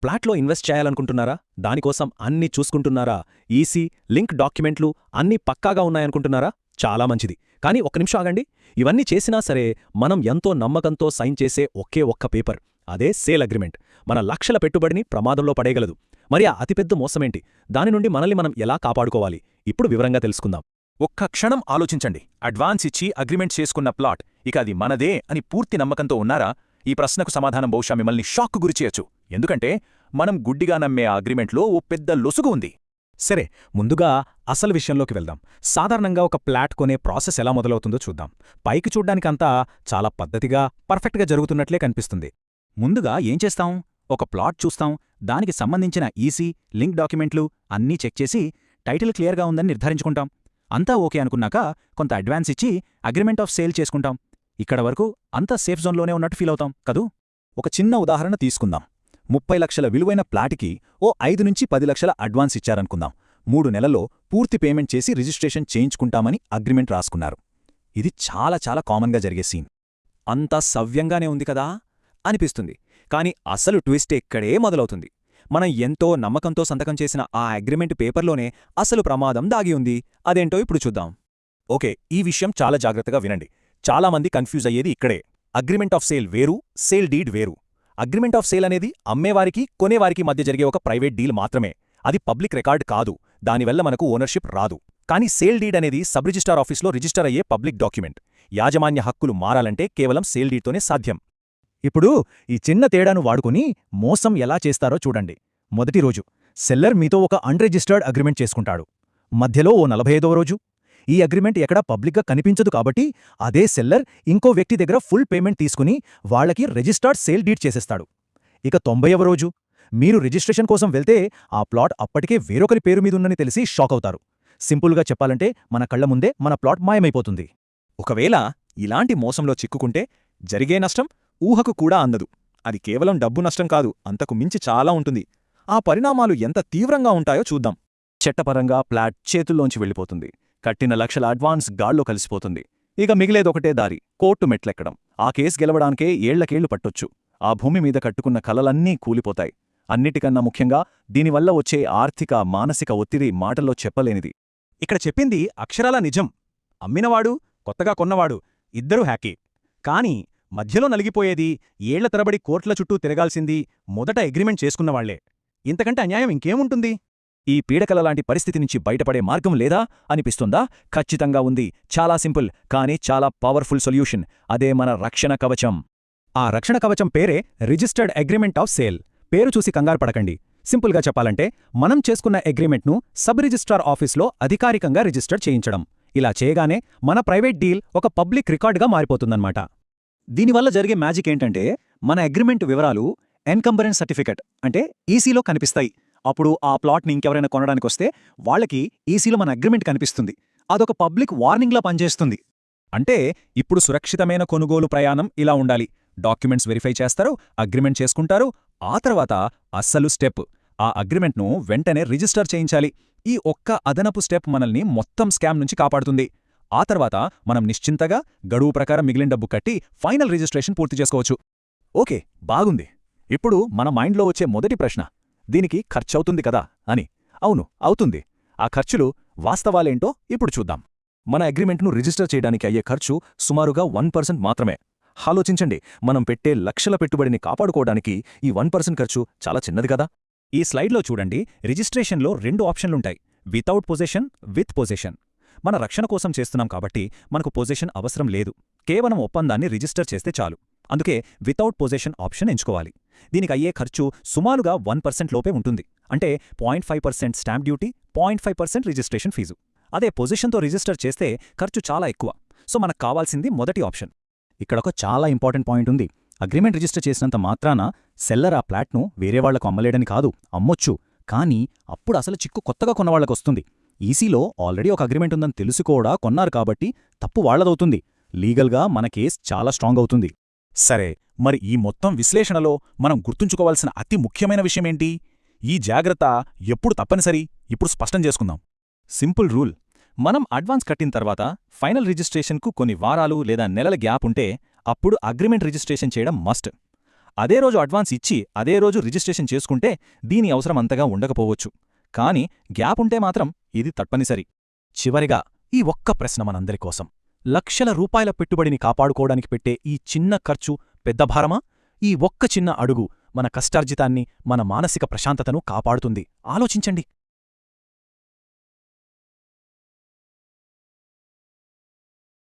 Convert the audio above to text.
ప్లాట్లో invest చేయాలనుకుంటున్నారా? దానికోసం అన్నీ చూసుకుంటున్నారా? ఈసీ, లింక్ డాక్యుమెంట్లు అన్నీ పక్కాగా ఉన్నాయనుకుంటున్నారా? చాలా మంచిది. కానీ ఒక్క నిమిషం ఆగండి. ఇవన్నీ చేసినా సరే మనం ఎంతో నమ్మకంతో సైన్ చేసే ఒకే ఒక్క పేపర్, అదే సేల్ అగ్రిమెంట్, మన లక్షల పెట్టుబడిని ప్రమాదంలో పడేయగలదు. మరి ఆ అతిపెద్ద మోసమేంటి? దాని నుండి మనల్ని మనం ఎలా కాపాడుకోవాలి? ఇప్పుడు వివరంగా తెలుసుకుందాం. ఒక్క క్షణం ఆలోచించండి. అడ్వాన్స్ ఇచ్చి అగ్రిమెంట్ చేసుకున్న ప్లాట్ ఇక అది మనదే అని పూర్తి నమ్మకంతో ఉన్నారా? ఈ ప్రశ్నకు సమాధానం బహుశా మిమ్మల్ని షాక్కు గురిచేయచ్చు. ఎందుకంటే మనం గుడ్డిగా నమ్మే ఆ అగ్రిమెంట్లో ఓ పెద్ద లొసుగు ఉంది. సరే, ముందుగా అసలు విషయంలోకి వెళ్దాం. సాధారణంగా ఒక ప్లాట్ కొనే ప్రాసెస్ ఎలా మొదలవుతుందో చూద్దాం. పైకి చూడ్డానికంతా చాలా పద్ధతిగా, పర్ఫెక్ట్గా జరుగుతున్నట్లే కనిపిస్తుంది. ముందుగా ఏం చేస్తాం? ఒక ప్లాట్ చూస్తాం, దానికి సంబంధించిన ఈసీ, లింక్ డాక్యుమెంట్లు అన్నీ చెక్ చేసి టైటిల్ క్లియర్గా ఉందని నిర్ధారించుకుంటాం. అంతా ఓకే అనుకున్నాక కొంత అడ్వాన్స్ ఇచ్చి అగ్రిమెంట్ ఆఫ్ సేల్ చేసుకుంటాం. ఇక్కడ వరకు అంతా సేఫ్ జోన్లోనే ఉన్నట్టు ఫీల్ అవుతాం కదూ? ఒక చిన్న ఉదాహరణ తీసుకుందాం. 30 లక్షల విలువైన ప్లాట్కి ఓ 5 నుంచి 10 లక్షల అడ్వాన్స్ ఇచ్చారనుకుందాం. 3 నెలల్లో పూర్తి పేమెంట్ చేసి రిజిస్ట్రేషన్ చేయించుకుంటామని అగ్రిమెంట్ రాసుకున్నారు. ఇది చాలా చాలా కామన్గా జరిగే సీన్. అంతా సవ్యంగానే ఉంది కదా అనిపిస్తుంది. కానీ అసలు ట్విస్ట్ ఇక్కడే మొదలవుతుంది. మనం ఎంతో నమ్మకంతో సంతకం చేసిన ఆ అగ్రిమెంట్ పేపర్లోనే అసలు ప్రమాదం దాగి ఉంది. అదేంటో ఇప్పుడు చూద్దాం. ఓకే, ఈ విషయం చాలా జాగ్రత్తగా వినండి. చాలామంది కన్ఫ్యూజ్ అయ్యేది ఇక్కడే. అగ్రిమెంట్ ఆఫ్ సేల్ వేరు, సేల్ డీడ్ వేరు. అగ్రిమెంట్ ఆఫ్ సేల్ అనేది అమ్మేవారికి, కొనేవారికి మధ్య జరిగే ఒక ప్రైవేట్ డీల్ మాత్రమే. అది పబ్లిక్ రికార్డ్ కాదు. దానివల్ల మనకు ఓనర్షిప్ రాదు. కానీ సేల్ డీడ్ అనేది సబ్ రిజిస్టార్ ఆఫీస్లో రిజిస్టర్ అయ్యే పబ్లిక్ డాక్యుమెంట్. యాజమాన్య హక్కులు మారాలంటే కేవలం సేల్ డీడ్తోనే సాధ్యం. ఇప్పుడు ఈ చిన్న తేడాను వాడుకుని మోసం ఎలా చేస్తారో చూడండి. మొదటి రోజు సెల్లర్ మీతో ఒక అన్రిజిస్టర్డ్ అగ్రిమెంట్ చేసుకుంటాడు. మధ్యలో ఓ 45వ రోజు ఈ అగ్రిమెంట్ ఎక్కడా పబ్లిక్గా కనిపించదు కాబట్టి అదే సెల్లర్ ఇంకో వ్యక్తి దగ్గర ఫుల్ పేమెంట్ తీసుకుని వాళ్లకి రిజిస్టర్డ్ సేల్ డీడ్ చేసేస్తాడు. ఇక 90వ రోజు మీరు రిజిస్ట్రేషన్ కోసం వెళ్తే ఆ ప్లాట్ అప్పటికే వేరొకరి పేరు మీదుందని తెలిసి షాక్ అవుతారు. సింపుల్గా చెప్పాలంటే మన కళ్ల ముందే మన ప్లాట్ మాయమైపోతుంది. ఒకవేళ ఇలాంటి మోసంలో చిక్కుకుంటే జరిగే నష్టం ఊహకు కూడా అందదు. అది కేవలం డబ్బు నష్టం కాదు, అంతకు మించి చాలా ఉంటుంది. ఆ పరిణామాలు ఎంత తీవ్రంగా ఉంటాయో చూద్దాం. చట్టపరంగా ప్లాట్ చేతుల్లోంచి వెళ్ళిపోతుంది. కట్టిన లక్షల అడ్వాన్స్ గాల్లో కలిసిపోతుంది. ఇక మిగిలేదొకటే దారి, కోర్టు మెట్లెక్కడం. ఆ కేసు గెలవడానికే ఏళ్లకేళ్లు పట్టొచ్చు. ఆ భూమి మీద కట్టుకున్న కలలన్నీ కూలిపోతాయి. అన్నిటికన్నా ముఖ్యంగా దీనివల్ల వచ్చే ఆర్థిక, మానసిక ఒత్తిడి మాటల్లో చెప్పలేనిది. ఇక్కడ చెప్పింది అక్షరాల నిజం. అమ్మినవాడు, కొత్తగా కొన్నవాడు ఇద్దరూ హ్యాకీ. కానీ మధ్యలో నలిగిపోయేది, ఏళ్ల తరబడి కోర్టుల చుట్టూ తిరగాల్సింది మొదట అగ్రిమెంట్ చేసుకున్నవాళ్లే. ఇంతకంటే అన్యాయం ఇంకేముంటుంది? ఈ పీడకలలాంటి పరిస్థితి నుంచి బయటపడే మార్గం లేదా అనిపిస్తుందా? ఖచ్చితంగా ఉంది. చాలా సింపుల్, కానీ చాలా పవర్ఫుల్ సొల్యూషన్. అదే మన రక్షణ కవచం. ఆ రక్షణ కవచం పేరే రిజిస్టర్డ్ అగ్రిమెంట్ ఆఫ్ సేల్. పేరు చూసి కంగారు పడకండి. సింపుల్గా చెప్పాలంటే మనం చేసుకున్న అగ్రిమెంట్ను సబ్ రిజిస్ట్రార్ ఆఫీస్లో అధికారికంగా రిజిస్టర్ చేయించడం. ఇలా చేయగానే మన ప్రైవేట్ డీల్ ఒక పబ్లిక్ రికార్డుగా మారిపోతుందన్నమాట. దీనివల్ల జరిగే మ్యాజిక్ ఏంటంటే మన అగ్రిమెంట్ వివరాలు ఎన్కంబరెన్స్ సర్టిఫికెట్ అంటే ఈసీలో కనిపిస్తాయి. అప్పుడు ఆ ప్లాట్ని ఇంకెవరైనా కొనడానికొస్తే వాళ్లకి ఈసీలో మన అగ్రిమెంట్ కనిపిస్తుంది. అదొక పబ్లిక్ వార్నింగ్లా పనిచేస్తుంది. అంటే ఇప్పుడు సురక్షితమైన కొనుగోలు ప్రయాణం ఇలా ఉండాలి. డాక్యుమెంట్స్ వెరిఫై చేస్తారు, అగ్రిమెంట్ చేసుకుంటారు. ఆ తర్వాత అస్సలు స్టెప్, ఆ అగ్రిమెంట్ను వెంటనే రిజిస్టర్ చేయించాలి. ఈ ఒక్క అదనపు స్టెప్ మనల్ని మొత్తం స్కామ్ నుంచి కాపాడుతుంది. ఆ తర్వాత మనం నిశ్చింతగా గడువు ప్రకారం మిగిలిన డబ్బు కట్టి ఫైనల్ రిజిస్ట్రేషన్ పూర్తి చేసుకోవచ్చు. ఓకే, బాగుంది. ఇప్పుడు మన మైండ్లో వచ్చే మొదటి ప్రశ్న, దీనికి ఖర్చవుతుంది కదా అని. అవును, అవుతుంది. ఆ ఖర్చులు వాస్తవాలేంటో ఇప్పుడు చూద్దాం. మన అగ్రిమెంట్ను రిజిస్టర్ చేయడానికి అయ్యే ఖర్చు సుమారుగా 1% మాత్రమే. ఆలోచించండి, మనం పెట్టే లక్షల పెట్టుబడిని కాపాడుకోవడానికి ఈ 1% ఖర్చు చాలా చిన్నది కదా. ఈ స్లైడ్లో చూడండి, రిజిస్ట్రేషన్లో 2 ఆప్షన్లుంటాయి: వితౌట్ పొజెషన్, విత్ పొజెషన్. మన రక్షణ కోసం చేస్తున్నాం కాబట్టి మనకు పొజెషన్ అవసరం లేదు. కేవలం ఒప్పందాన్ని రిజిస్టర్ చేస్తే చాలు. అందుకే వితౌట్ పొజెషన్ ఆప్షన్ ఎంచుకోవాలి. దీనికి అయ్యే ఖర్చు సుమారుగా 1% లోపే ఉంటుంది. అంటే 0.5% స్టాంప్ డ్యూటీ, 0.5% రిజిస్ట్రేషన్ ఫీజు. అదే పొజిషన్తో రిజిస్టర్ చేస్తే ఖర్చు చాలా ఎక్కువ. సో మనకు కావాల్సింది మొదటి ఆప్షన్. ఇక్కడొక చాలా ఇంపార్టెంట్ పాయింట్ ఉంది. అగ్రిమెంట్ రిజిస్టర్ చేసినంత మాత్రాన సెల్లర్ ఆ ప్లాట్ను వేరేవాళ్లకు అమ్మలేడని కాదు, అమ్మొచ్చు. కానీ అప్పుడు అసలు చిక్కు కొత్తగా కొన్నవాళ్లకొస్తుంది. ఈసీలో ఆల్రెడీ ఒక అగ్రిమెంట్ ఉందని తెలుసు కూడా కొన్నారు కాబట్టి తప్పు వాళ్లదవుతుంది. లీగల్గా మన కేస్ చాలా స్ట్రాంగ్ అవుతుంది. సరే, మరి ఈ మొత్తం విశ్లేషణలో మనం గుర్తుంచుకోవాల్సిన అతి ముఖ్యమైన విషయమేంటి? ఈ జాగ్రత్త ఎప్పుడు తప్పనిసరి? ఇప్పుడు స్పష్టం చేసుకుందాం. సింపుల్ రూల్, మనం అడ్వాన్స్ కట్టిన తర్వాత ఫైనల్ రిజిస్ట్రేషన్కు కొన్ని వారాలు లేదా నెలల గ్యాప్ ఉంటే అప్పుడు అగ్రిమెంట్ రిజిస్ట్రేషన్ చేయడం మస్ట్. అదే రోజు అడ్వాన్స్ ఇచ్చి అదే రోజు రిజిస్ట్రేషన్ చేసుకుంటే దీని అవసరం అంతగా ఉండకపోవచ్చు. కాని గ్యాప్ ఉంటే మాత్రం ఇది తప్పనిసరి. చివరిగా ఈ ఒక్క ప్రశ్న మనందరి కోసం. లక్షల రూపాయల పెట్టుబడిని కాపాడుకోవడానికి పెట్టే ఈ చిన్న ఖర్చు పెద్ద భారమా? ఈ ఒక్క చిన్న అడుగు మన కష్టార్జితాన్ని, మన మానసిక ప్రశాంతతను కాపాడుతుంది. ఆలోచించండి.